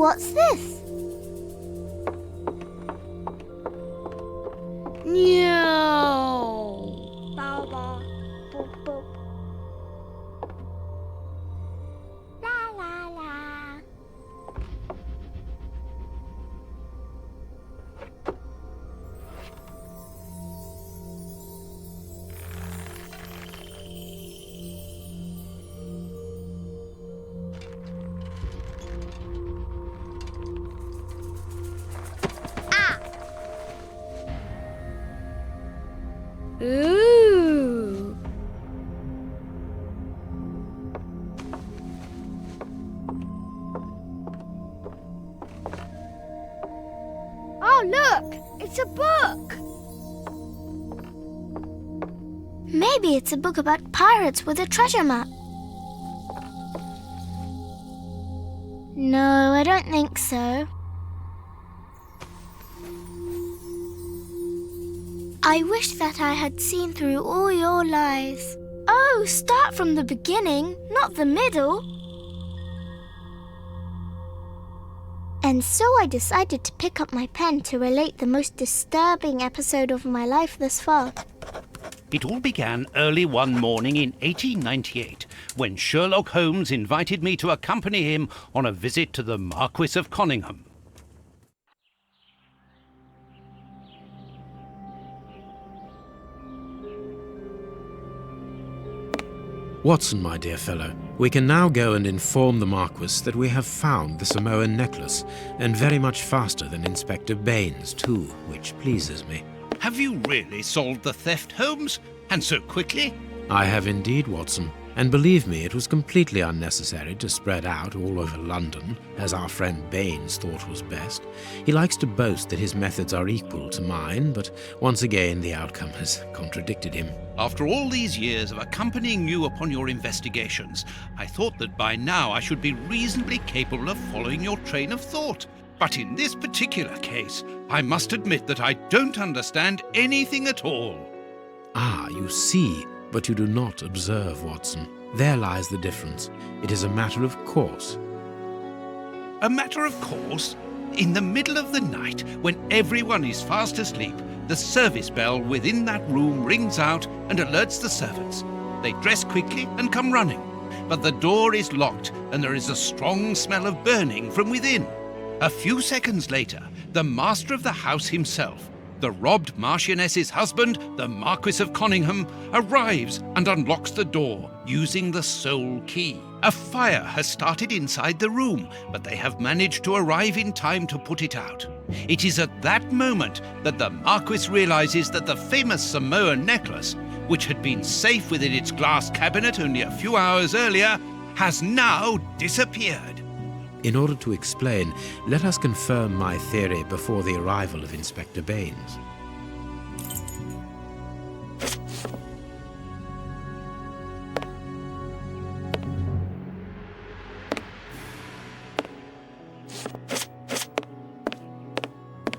What's this? No. Bow, bow, boop, boop. La, la, la. Ooh. Oh, look! It's a book! Maybe it's a book about pirates with a treasure map. No, I don't think so. I wish that I had seen through all your lies. Oh, start from the beginning, not the middle. And so I decided to pick up my pen to relate the most disturbing episode of my life thus far. It all began early one morning in 1898, when Sherlock Holmes invited me to accompany him on a visit to the Marquis of Conyngham. Watson, my dear fellow, we can now go and inform the Marquis that we have found the Samoan necklace, and very much faster than Inspector Baines, too, which pleases me. Have you really solved the theft, Holmes? And so quickly? I have indeed, Watson, and believe me, it was completely unnecessary to spread out all over London, as our friend Baines thought was best. He likes to boast that his methods are equal to mine, but once again the outcome has contradicted him. After all these years of accompanying you upon your investigations, I thought that by now I should be reasonably capable of following your train of thought. But in this particular case, I must admit that I don't understand anything at all. Ah, you see, but you do not observe, Watson. There lies the difference. It is a matter of course. A matter of course? In the middle of the night, when everyone is fast asleep, the service bell within that room rings out and alerts the servants. They dress quickly and come running, but the door is locked and there is a strong smell of burning from within. A few seconds later, the master of the house himself, the robbed Marchioness's husband, the Marquis of Conyngham, arrives and unlocks the door using the sole key. A fire has started inside the room, but they have managed to arrive in time to put it out. It is at that moment that the Marquis realizes that the famous Samoan necklace, which had been safe within its glass cabinet only a few hours earlier, has now disappeared. In order to explain, let us confirm my theory before the arrival of Inspector Baines.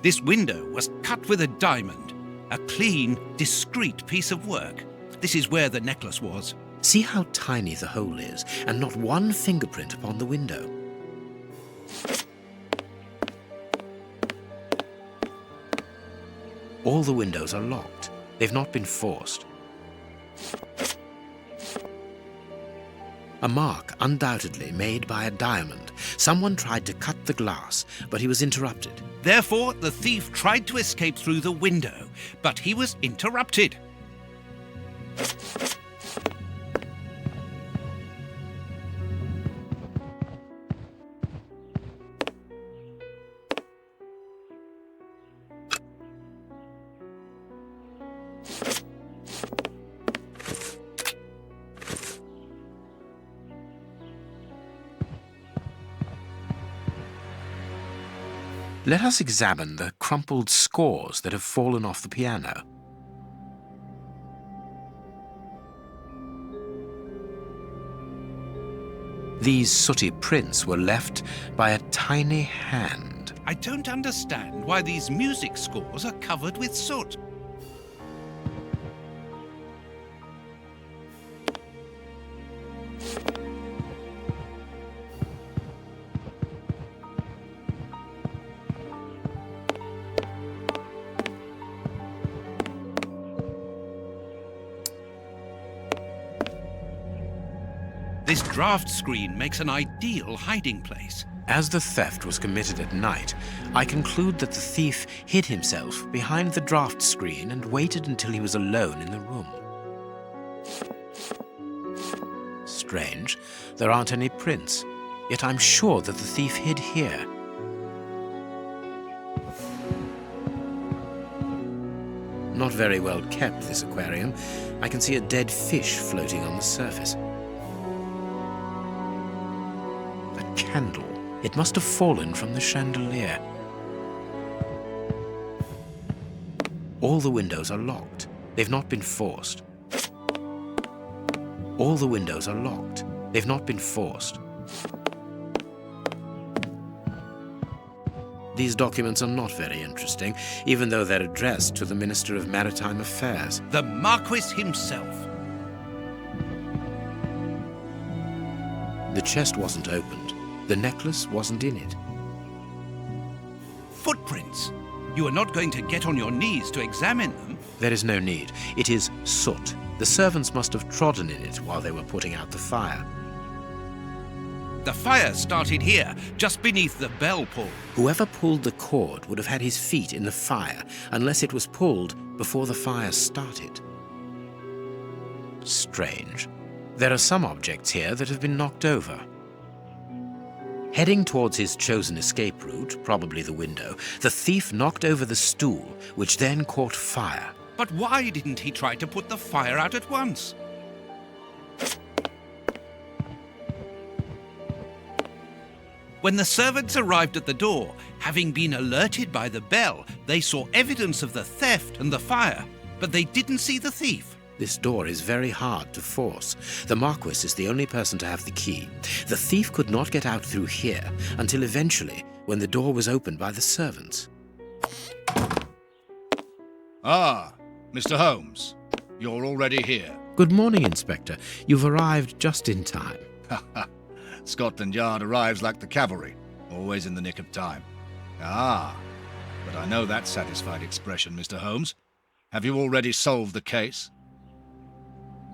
This window was cut with a diamond, a clean, discreet piece of work. This is where the necklace was. See how tiny the hole is, and not one fingerprint upon the window. All the windows are locked. They've not been forced. A mark, undoubtedly made by a diamond. Someone tried to cut the glass, but he was interrupted. Therefore, the thief tried to escape through the window, but he was interrupted. Let us examine the crumpled scores that have fallen off the piano. These sooty prints were left by a tiny hand. I don't understand why these music scores are covered with soot. This draft screen makes an ideal hiding place. As the theft was committed at night, I conclude that the thief hid himself behind the draft screen and waited until he was alone in the room. Strange, there aren't any prints, yet I'm sure that the thief hid here. Not very well kept, this aquarium. I can see a dead fish floating on the surface. A candle. It must have fallen from the chandelier. All the windows are locked. They've not been forced. All the windows are locked. They've not been forced. These documents are not very interesting, even though they're addressed to the Minister of Maritime Affairs. The Marquis himself. The chest wasn't opened. The necklace wasn't in it. Footprints. You are not going to get on your knees to examine them. There is no need. It is soot. The servants must have trodden in it while they were putting out the fire. The fire started here, just beneath the bell pull. Whoever pulled the cord would have had his feet in the fire, unless it was pulled before the fire started. Strange. There are some objects here that have been knocked over. Heading towards his chosen escape route, probably the window, the thief knocked over the stool, which then caught fire. But why didn't he try to put the fire out at once? When the servants arrived at the door, having been alerted by the bell, they saw evidence of the theft and the fire, but they didn't see the thief. This door is very hard to force. The Marquis is the only person to have the key. The thief could not get out through here until eventually, when the door was opened by the servants. Ah, Mr. Holmes, you're already here. Good morning, Inspector. You've arrived just in time. Scotland Yard arrives like the cavalry, always in the nick of time. Ah, but I know that satisfied expression, Mr. Holmes. Have you already solved the case?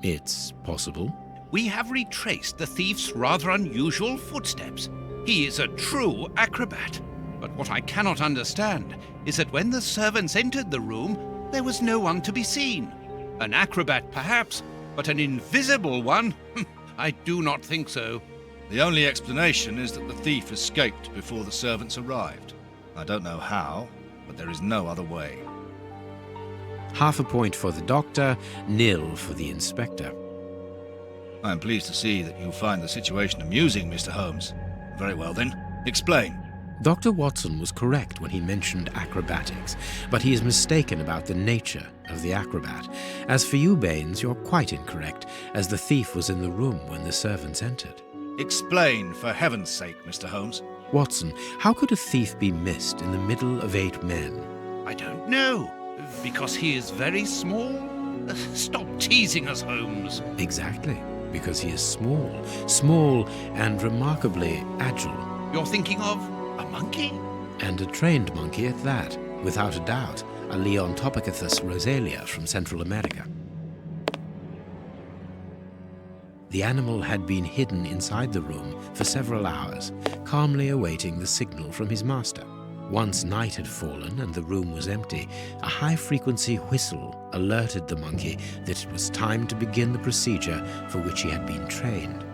It's possible. We have retraced the thief's rather unusual footsteps. He is a true acrobat. But what I cannot understand is that when the servants entered the room, there was no one to be seen. An acrobat, perhaps, but an invisible one? I do not think so. The only explanation is that the thief escaped before the servants arrived. I don't know how, but there is no other way. Half a point for the doctor, nil for the inspector. I am pleased to see that you find the situation amusing, Mr. Holmes. Very well then, explain. Dr. Watson was correct when he mentioned acrobatics, but he is mistaken about the nature of the acrobat. As for you, Baines, you're quite incorrect, as the thief was in the room when the servants entered. Explain, for heaven's sake, Mr. Holmes. Watson, how could a thief be missed in the middle of 8 men? I don't know. Because he is very small? Stop teasing us, Holmes. Exactly, because he is small and remarkably agile. You're thinking of a monkey? And a trained monkey at that, without a doubt, a Leontopithecus rosalia from Central America. The animal had been hidden inside the room for several hours, calmly awaiting the signal from his master. Once night had fallen and the room was empty, a high-frequency whistle alerted the monkey that it was time to begin the procedure for which he had been trained.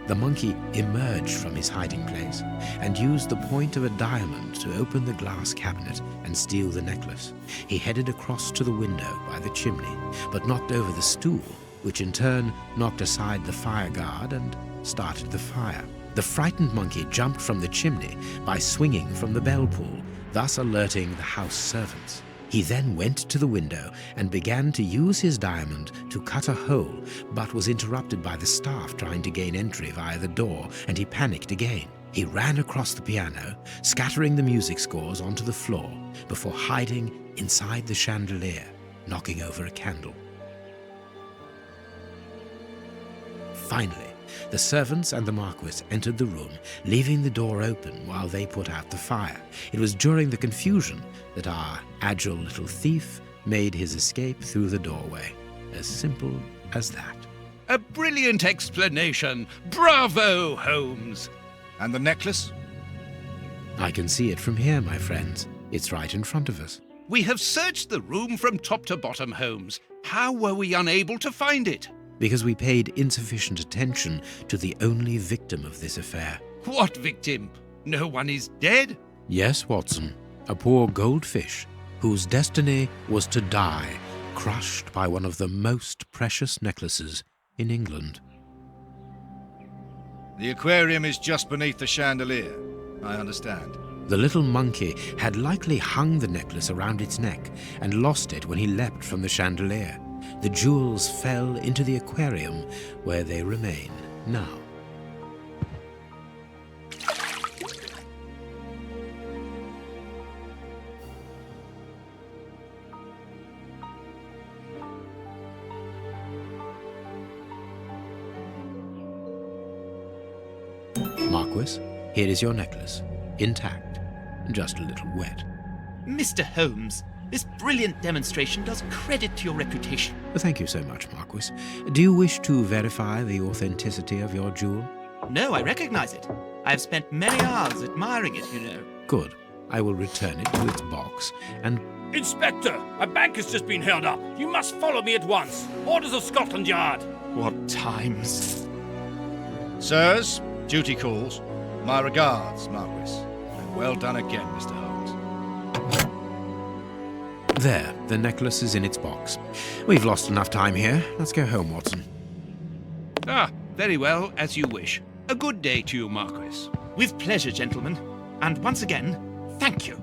The monkey emerged from his hiding place and used the point of a diamond to open the glass cabinet and steal the necklace. He headed across to the window by the chimney, but knocked over the stool, which in turn knocked aside the fire guard and started the fire. The frightened monkey jumped from the chimney by swinging from the bell pull, thus alerting the house servants. He then went to the window and began to use his diamond to cut a hole, but was interrupted by the staff trying to gain entry via the door, and he panicked again. He ran across the piano, scattering the music scores onto the floor, before hiding inside the chandelier, knocking over a candle. Finally, the servants and the Marquis entered the room, leaving the door open while they put out the fire. It was during the confusion that our agile little thief made his escape through the doorway. As simple as that. A brilliant explanation. Bravo, Holmes. And the necklace? I can see it from here, my friends. It's right in front of us. We have searched the room from top to bottom, Holmes. How were we unable to find it? Because we paid insufficient attention to the only victim of this affair. What victim? No one is dead? Yes, Watson, a poor goldfish whose destiny was to die, crushed by one of the most precious necklaces in England. The aquarium is just beneath the chandelier. I understand. The little monkey had likely hung the necklace around its neck and lost it when he leapt from the chandelier. The jewels fell into the aquarium, where they remain now. Marquis, here is your necklace, intact, just a little wet. Mr. Holmes, this brilliant demonstration does credit to your reputation. Thank you so much, Marquis. Do you wish to verify the authenticity of your jewel? No, I recognize it. I have spent many hours admiring it, you know. Good. I will return it to its box and... Inspector, a bank has just been held up. You must follow me at once. Orders of Scotland Yard. What times? Sirs, duty calls. My regards, Marquis. And well done again, Mr. Holmes. There, the necklace is in its box. We've lost enough time here. Let's go home, Watson. Ah, very well, as you wish. A good day to you, Marquis. With pleasure, gentlemen. And once again, thank you.